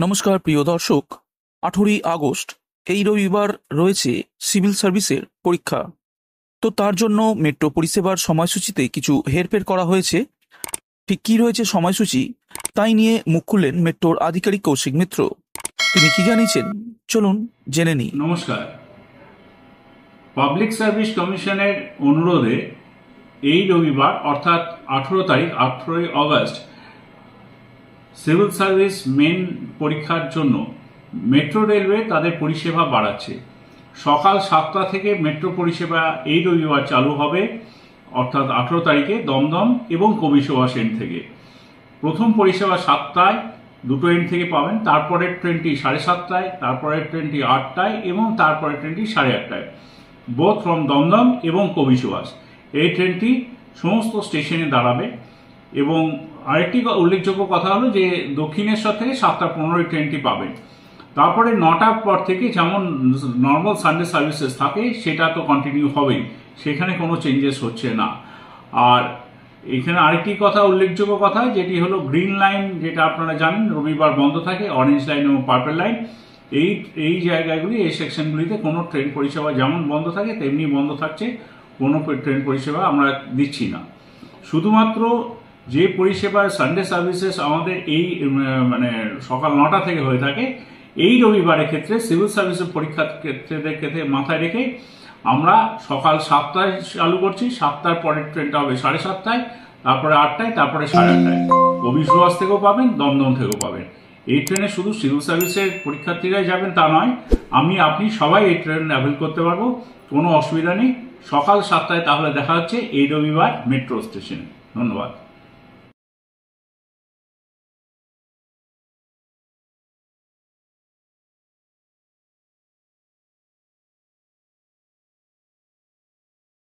নমস্কার প্রিয় দর্শক, 18ই আগস্ট এই রবিবার রয়েছে সিভিল সার্ভিসের পরীক্ষা। তো তার জন্য মেট্রো পরিষেবার সময়সূচিতে কিছু হেরফের করা হয়েছে। ঠিক কী রয়েছে সময়সূচি তাই নিয়ে মুখ খুললেন মেট্রোর আধিকারিক কৌশিক মিত্র। তিনি কি জানিয়েছেন চলুন জেনে নিই। নমস্কার। পাবলিক সার্ভিস কমিশনের অনুরোধে এই রবিবার অর্থাৎ 18 তারিখ 18ই আগস্ট সিভিল সার্ভিস মেন পরীক্ষার জন্য মেট্রো রেলওয়ে তাদের পরিষেবা বাড়াচ্ছে। সকাল 7টা থেকে মেট্রো পরিষেবা এই রবিবার চালু হবে, অর্থাৎ 18 তারিখে দমদম এবং কবিসভা এন্ড থেকে। প্রথম পরিষেবা 7টায়, দুটো এন্ড থেকে পাবেন। তারপরের ট্রেনটি 7:30টায়, তারপরের ট্রেনটি 8টায় এবং তারপরের ট্রেনটি 8:30টায়, বোথ ফ্রম দমদম এবং কবিসভা। এই ট্রেনটি সমস্ত স্টেশনে দাঁড়াবে। এবং আরেকটি উল্লেখযোগ্য কথা হলো যে দক্ষিণেশ্বর থেকে 7:15 ট্রেনটি পাবেন। তারপরে 9টার পর থেকে যেমন নর্মাল সানডে সার্ভিসেস থাকে সেটা তো কন্টিনিউ হবেই, সেখানে কোনো চেঞ্জেস হচ্ছে না। আর এখানে আরেকটি কথা, উল্লেখযোগ্য কথা, যেটি হলো গ্রিন লাইন, যেটা আপনারা জানেন রবিবার বন্ধ থাকে, অরেঞ্জ লাইন এবং পার্পল লাইন, এই জায়গাগুলি, এই সেকশনগুলিতে কোনো ট্রেন পরিষেবা যেমন বন্ধ থাকে তেমনি বন্ধ থাকছে। কোনো ট্রেন পরিষেবা আমরা দিচ্ছি না। শুধুমাত্র যে পরিষেবা সানডে সার্ভিসেস আমাদের এই সকাল 9টা থেকে হয়ে থাকে, এই রবিবারের ক্ষেত্রে সিভিল সার্ভিসের পরীক্ষার ক্ষেত্রে মাথায় রেখে আমরা সকাল 7টায় চালু করছি। 7টার পরের ট্রেনটা হবে 7:30টায়, তারপরে 8টায়, তারপরে 8:30টায়। কবিসভা থেকেও পাবেন, দমদম থেকেও পাবেন। এই ট্রেনে শুধু সিভিল সার্ভিসের পরীক্ষার্থীরাই যাবেন তা নয়, আপনি সবাই এই ট্রেন অ্যাভেল করতে পারবো, কোনো অসুবিধা নেই। সকাল 7টায় তাহলে দেখা হচ্ছে এই রবিবার মেট্রো স্টেশনে। ধন্যবাদ।